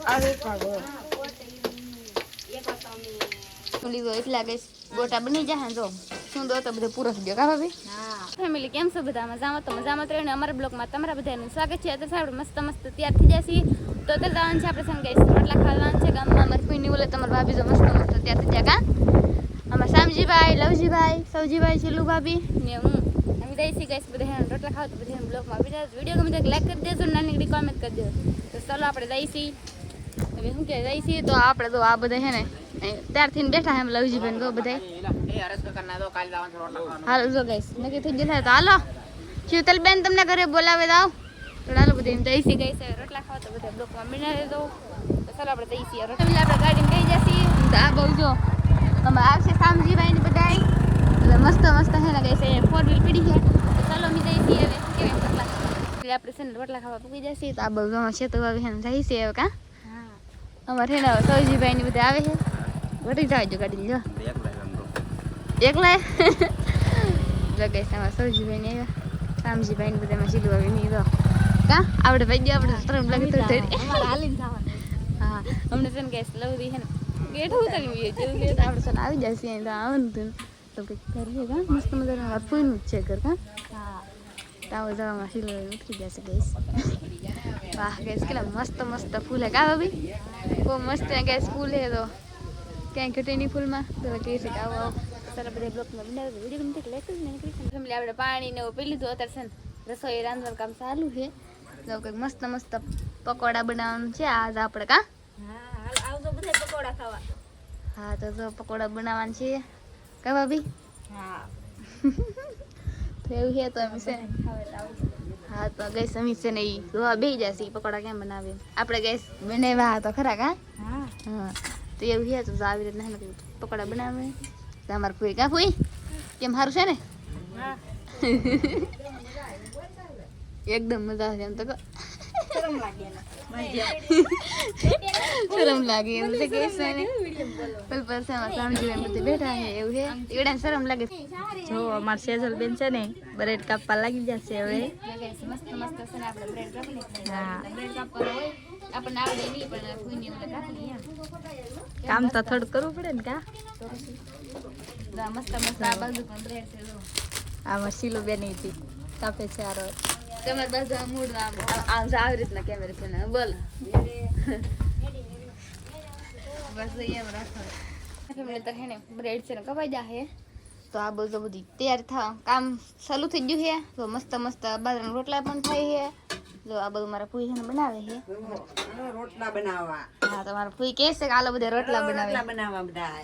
આવે કાગો લીધો એટલા ગેસ ગોટા બની જાય જો શું દો તો બધું પૂરો થઈ ગયો કા ભાભી હા ફેમિલી કેમ છો બધા મજામાં તો મજામાં રહીને અમારા બ્લોગમાં તમારા બધાનું સ્વાગત છે તો સારું મસ્ત મસ્ત તૈયાર થઈ જશે તો તેલ દાવાનું છે આપણે સંગે રોટલા ખાવાનું છે ગામમાં અમારી ફૂઈની બોલે તમારા ભાભી જો મસ્ત મસ્ત તૈયાર થઈ જાય કા અમારા શામજીભાઈ લવજીભાઈ સૌજીભાઈ છેલ્લુ ભાભી ને હું અમે જઈશી ગઈશ બધા રોટલા ખાવ તો બધા બ્લોગમાં વિડીયો ગમે તો લાઈક કરી દેજો નાની કોમેન્ટ કરી દેજો તો ચાલો આપણે જઈશી હવે શું કે જઈશી તો આપણે તો આ બધા છે ને ત્યારથી બેઠા એમ લવજીભાઈ તો બધા હાલો જો ગઈશ નક્કી થઈ જશે તો હાલો શીતલ બેન તમને ઘરે બોલાવે દાવ તો હાલો બધા એમ જઈશી ગઈશ રોટલા ખાવ તો બધા બ્લોકમાં બનાવી દો તો ચાલો આપણે જઈશી રોટલા આપણે ગાડીમાં ગઈ જશી તો આ બહુ જો અમારે આવશે શામજીભાઈ ને બધા એટલે મસ્ત મસ્ત છે ને ગઈ છે 4 વ્હીલ પડી છે તો ચાલો અમે જઈશી હવે કેવી રોટલા એટલે આપણે છે ને રોટલા ખાવા પૂકી જશી તો આ બહુ છે તો હવે જઈશી હવે કા અમારે છે ને સૌજીભાઈ ને બધા આવે છે વટી જાવજો ગાડી જો એકલા જગ્યાએ તમારા સૌજીભાઈ ને આવ્યા શામજીભાઈ ને બધા સીધું આવી નહીં તો કા આપણે ભાઈ ગયા આપણે તરમ લાગે તો હાલીને જવાનું હા અમને છે ને ગેસ લવરી છે ને ગેટ ઉતારી જેવું ગેટ આપણે છે ને આવી જાય છે તો આવવાનું હતું તો કંઈક કરીએ કા મસ્ત મજાનું ફૂઈનું જ છે ઘર કા હા તાવ જવામાં સીલો ઉતરી જશે ગેસ વાહ ગેસ કેટલા મસ્ત મસ્ત ફૂલ હે કા ભાભી બહુ મસ્ત ગેસ ફૂલ હે તો ક્યાંય ઘટે નહીં ફૂલમાં તો કહે છે કે આવો સારા બધા બ્લોકમાં બનાવે વિડીયો ગમતી કે લાઈક કરીને ફેમિલી આપણે પાણી ને એવું પી લીધું અત્યારે છે ને રસોઈ રાંધવાનું કામ ચાલુ છે તો કંઈક મસ્ત મસ્ત પકોડા બનાવવાનું છે આજ આપણે કા હા આવજો બધા પકોડા ખાવા હા તો જો પકોડા બનાવવાનું છે કા ભાભી હા તો એવું છે તો એમ છે હા તો ગેસ અમી છે ને એ જોવા બેસી જશે પકોડા કેમ બનાવે આપણે ગેસ બનાવ્યા તો ખરા કા હા તો એવું છે તો આવી રીતના પકોડા બનાવે તમારે ફૂઈ કા ફૂઈ કેમ સારું છે ને એકદમ મજા આવે એમ તો શરમ લાગે એમ તો કે છે ને પર સામજી એમ બધે બેઠા છે એવું છે એવડા શરમ લાગે જો અમાર સેજલ બેન છે ને બ્રેડ કાપવા લાગી જશે હવે મસ્ત મસ્ત છે ને આપણે બ્રેડ કાપી હા બ્રેડ કાપવા હોય આપણને આવડે નહીં પણ ફૂઈની અંદર કાપી એમ કામ તો થોડું કરવું પડે ને કા મસ્ત મસ્ત આ બાજુ પણ બ્રેડ છે જો આમાં સીલું બેની હતી કાપે છે આ રોજ તમારી બાજુ આ મૂડ આમ આવી રીતના કેમેરા છે ને બોલ બસ એમ રાખો ફેમિલી તો હે ને બ્રેડ છે ને કપાઈ જાહે તો આ બધું બધી તૈયાર થા કામ ચાલુ થઈ ગયું છે તો મસ્ત મસ્ત બાજરાના રોટલા પણ થાય છે જો આ બધું મારા ફૂઈ છે ને બનાવે છે રોટલા બનાવવા હા તો મારા ફૂઈ કહે છે કે આલો બધા રોટલા બનાવવા બધા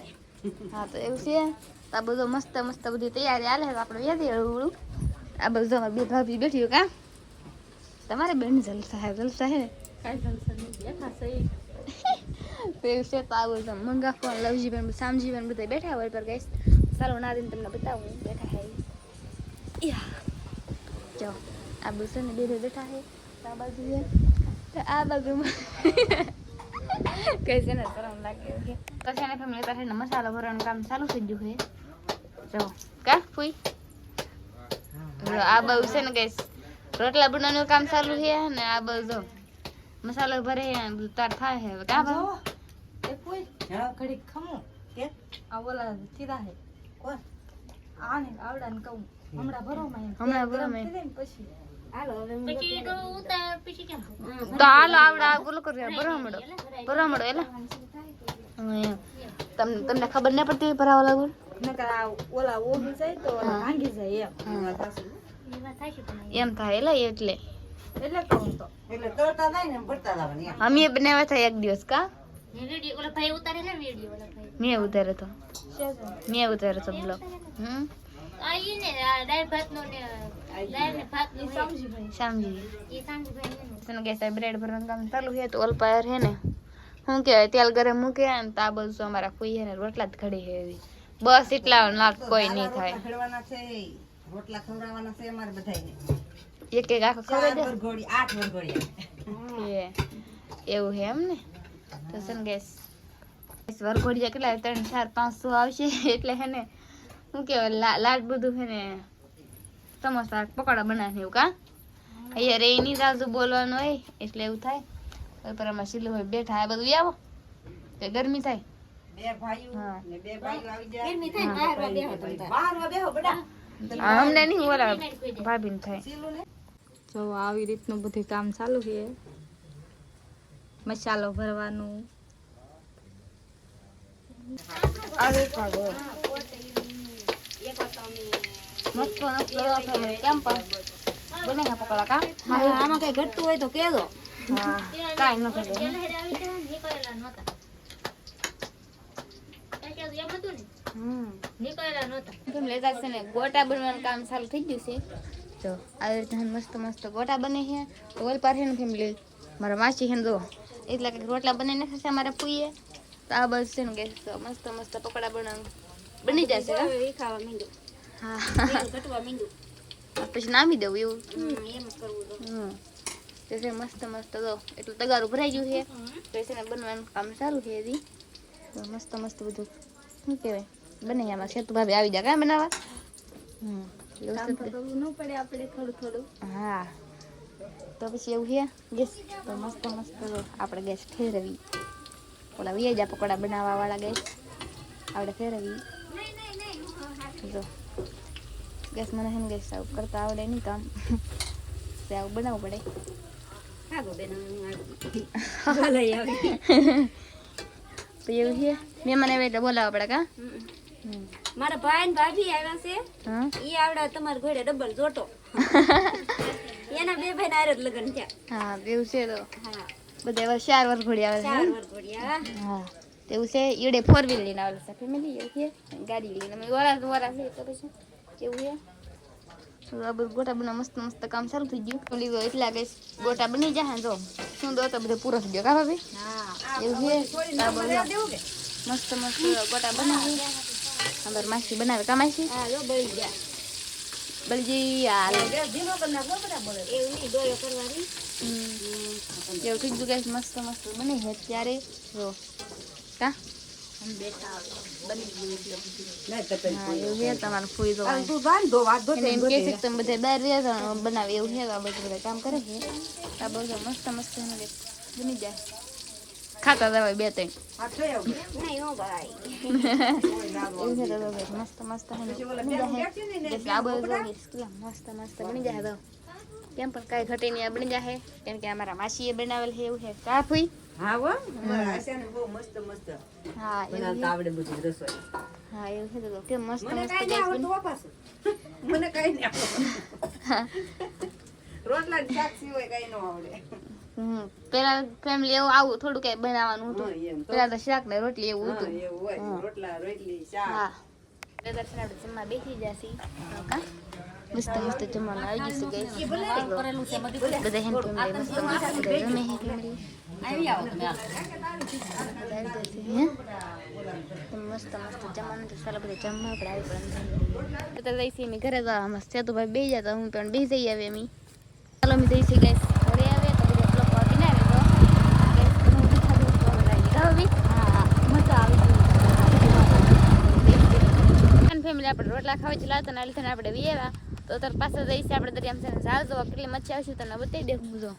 હા તો એવું છે આ બધું મસ્ત મસ્ત બધી તૈયારી હાલે તો આપણે વેધી હળવું આ બધું અમારી બે ભાભી બેઠી કા તમારે બેન જલસા હે ને કાંઈ જલસા નહીં બેઠા છે તો એવું છે તો આ બધું મંગાફો લવજી બેન શામજી બેન બધા બેઠા હોય પર ગઈશ ચાલો ના દઈને તમને બતાવું બેઠા હે જો આ બધું છે ને બે બેઠા હે આ બાજુ છે તો આ બાજુમાં કઈ છે ને શરમ લાગે છે તો છે ને ફેમિલી પાસે મસાલો ભરવાનું કામ ચાલુ થઈ ગયું છે જો કા ફૂઈ આ બાજુ છે ને ગઈશ રોટલા બનાવવાનું કામ ચાલુ છે ને આ બાજુ મસાલો ભરે તાર થાય છે હવે કા ભાવ એ ફૂઈ ઘડી ખમો કે આ બોલા સીધા હે કોણ આને આવડાને કહું હમણાં ભરો પછી હાલો હવે પછી તો ઉતાર પછી કેમ તો હાલો આવડા બોલો કરે ભરામડો એટલે તમને ખબર ન પડતી ભરાવા લાગુ નકર આ ઓલા ઓબી જાય તો ભાંગી જાય એમ થાય એટલે કહું તો એટલે તરતા જાય ને ભરતા જવાની અમે બનાવ્યા હતા એક દિવસ કા વિડિયો ઓલા ભાઈ ઉતારે ને વિડિયો ઓલા ભાઈ મેં ઉતાર્યો તો બ્લોગ આઈ ને દાળ ભાત નો ને દાળ ને ભાત નો શામજી એ શામજી તને ગેસ બ્રેડ ભરવાનું કામ ચાલુ છે તો ઓલ પાયર હે ને શું કહેવાય તેલ ગરમ મૂકે ને તો આ બધું અમારા ફૂઈ હે ને રોટલા જ ખડી હે એવી બસ એટલા લાગ કોઈ નહીં થાય ખડવાના છે રોટલા ખવડાવવાના છે અમારે બધાયને એક આખો ખવડાવી દે વરઘોડી 8 વરઘોડિયા એવું હે એમ ને તો સન ગેસ વરઘોડિયા કેટલા 3 4 500 આવશે એટલે હે ને શું કહેવાય લાડ બધું હે ને સમોસા પકોડા બનાવે એવું કા અહીંયા રે એની રાજુ બોલવાનું હોય એટલે એવું થાય ઉપર અમારે શીલું હોય બેઠા આ બધું આવો કે ગરમી થાય બે ભાઈઓ હા. ને બે ભાઈઓ આવી જાય ગરમી થાય ને બહાર બેહો તમે તાર. બહાર બેહો બેટા અમને નહીં બોલા ભાભીને થાય સીલું ને જો આવી રીતનું બધું કામ ચાલુ છે મસાલો ભરવાનું આવી કાગો મસ્ત કેમ પણ બને હા પકોડા કા આમાં કઈ ઘટતું હોય તો કેજો હા કાઈ ન કરે પેલા હેડ આવી ગયા ને નીકળેલા નહોતા. કાંઈ કે એમ હતું ને નીકળેલા નહોતા. કેમ લેતા છે ને ગોટા બનવાનું કામ ચાલુ થઈ ગયું છે જો આવી રીતે મસ્ત મસ્ત ગોટા બને છે તો ઓલ પર છે ને ફેમિલી મારા માસી છે ને જો એટલા કે રોટલા બનાવી નાખે છે અમારા પુઈએ તો આ બસ છે ને કે મસ્ત મસ્ત પકોડા બની જશે કા? એ ખાવા માંડ્યું. હા ઘટવા માંડ્યું. પછી નામી દઉં એવું એમ જ કરવું તો. તે છે મસ્ત મસ્ત જો એટલું તગારું ભરાઈ ગયું છે તો એ છે ને બનવાનું કામ ચાલુ છે હજી તો મસ્ત મસ્ત બધું શું કહેવાય બને છે આમાં સેતુ ભાભી આવી જાય કાં બનાવવા વ્યવસ્થિત ન પડે આપણે થોડું થોડું. હા તો પછી એવું છે ગેસ તો મસ્ત મસ્ત જો આપણે ગેસ ફેરવી ઓલા વિયાજા પકોડા બનાવવા વાળા ગેસ આપણે ફેરવી જો ગેસ મને છે ને ગેસ આવું કરતા આવડે નહીં કામ તે આવું બનાવવું પડે ખાગો બેન હું લઈ આવી. તો એવું છે મહેમાન આવે એટલે બોલાવવા પડે કા મારા ભાઈ ને ભાભી આવ્યા છે. હા ઈ આવડા તમારા ઘોડે ડબલ જોટો. એના બે ભાઈ ના લગ્ન થયા. હા એવું છે તો હા બધા એવા 4 વર્ષ ઘોડી આવે છે 4 વર્ષ ઘોડિયા. હા તેવું છે ઈડે 4 વ્હીલ લઈને આવેલા છે ફેમિલી એવું છે ગાડી લઈને અમે વરા છે તો પછી એવું છે તો આ બધું ગોટા બના મસ્ત મસ્ત કામ ચાલુ થઈ ગયું લીધો એટલા ગેસ ગોટા બની જાય જો શું દો તો બધો પૂરો થઈ ગયો કા ભાભી એવું છે આ બધું મસ્ત મસ્ત ગોટા બનાવી અમાર માસી બનાવે કા માસી હા જો બળી ગયા. બલજી હાલ ધીમો કરી નાખો બરાબર એવું નહીં ડોયો કરવાની. એવું થઈ ગયું ગેસ મસ્ત મસ્ત બની છે ત્યારે જો કા ના તપેલ હા એવું છે તમારું ફૂઈ તો તું બાંધો વાત દો એમ કે છે કે તમે બધા બહાર રહ્યા છો બનાવે એવું છે તો આ બધું બધા કામ કરે છે આ બધું મસ્ત મસ્ત એનું કે બની જાય ખાતા જવાય 2-3 આ તો એવું નહીં હો ભાઈ. એવું છે તો મસ્ત મસ્ત બની જાય એટલે આ બધું મસ્ત મસ્ત બની જાય તો કેમ પણ કાંઈ ઘટે નહીં આ બની જાય કેમ કે અમારા માસીએ બનાવેલ છે એવું છે કા ફૂઈ હા હો અમારા આશાને બહુ મસ્ત મસ્ત હા એવું બનાવતા આવડે બધું રસોઈ હા એવું છે તો કે મસ્ત મને મસ્ત કાઈ ના ગેસ આવડતું પાછું મને કાઈ ના આવડતું રોટલા ને શાક સિવાય કાઈ ન આવડે પેલા ફેમિલી એવું આવું થોડું કઈ બનાવવાનું હતું હા, એમ તો. પેલા તો શાક ને રોટલી એવું હા, હતું એવું હોય હા. રોટલા રોટલી શાક હા દર્શન આપણે જમવા બેસી જશી કા મસ્ત મસ્ત જમવાનું આવી જશે ગઈ બધા હેન ફેમિલી મસ્ત મસ્ત બધા જમે હે ફેમિલી આવી આવો તમે મસ્ત મસ્ત જમવાનું તો ચાલો બધા જમવા આપણે આવી પડે તો જઈશી અમે ઘરે જવા મસ્ત છે તો ભાઈ બેસી જતા હું પણ બેસી જઈ આવે અમે ચાલો અમે જઈશી ગેસ ઘરે આવે તો બધા બ્લોક આપીને આવે તો ગેસ તમે દીખા દો હા મજા આવી ફેમિલી આપણે રોટલા ખાવા જ લાવતા ના લીધે આપણે વિયેવા તો તાર પાસે જઈશે આપણે દરિયામાં છે ઝાડ જોવા કેટલી મચ્છી આવશે તને બતાવી દે હું જો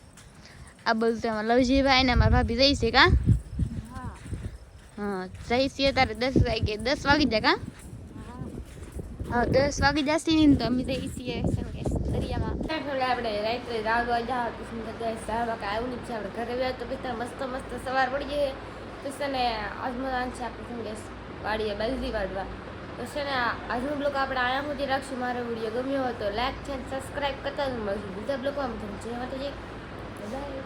આ બધું તેમાં લવજીભાઈ ને મારા ભાભી જઈશે કા હા જઈશે તારે 10 વાગે 10 વાગી જાય કા હા 10 વાગી જશે ને તો અમે જઈશીએ દરિયામાં આપણે રાત્રે રાગવા જાવ તો સુંદર ગેસ સાહેબ આવ્યું જ છે આપણે ઘરે ગયા તો પછી મસ્ત મસ્ત સવાર પડી જાય તો છે ને આજમાં છે આપણે શું ગેસ વાડીએ બાલદી વાળવા તો છે ને આજનો બ્લોગ આપણે આયા સુધી રાખશું મારો વિડીયો ગમ્યો હોય તો લાઈક છે સબસ્ક્રાઈબ કરતા જ મળશું બીજા બ્લોગમાં જે માટે જે બાય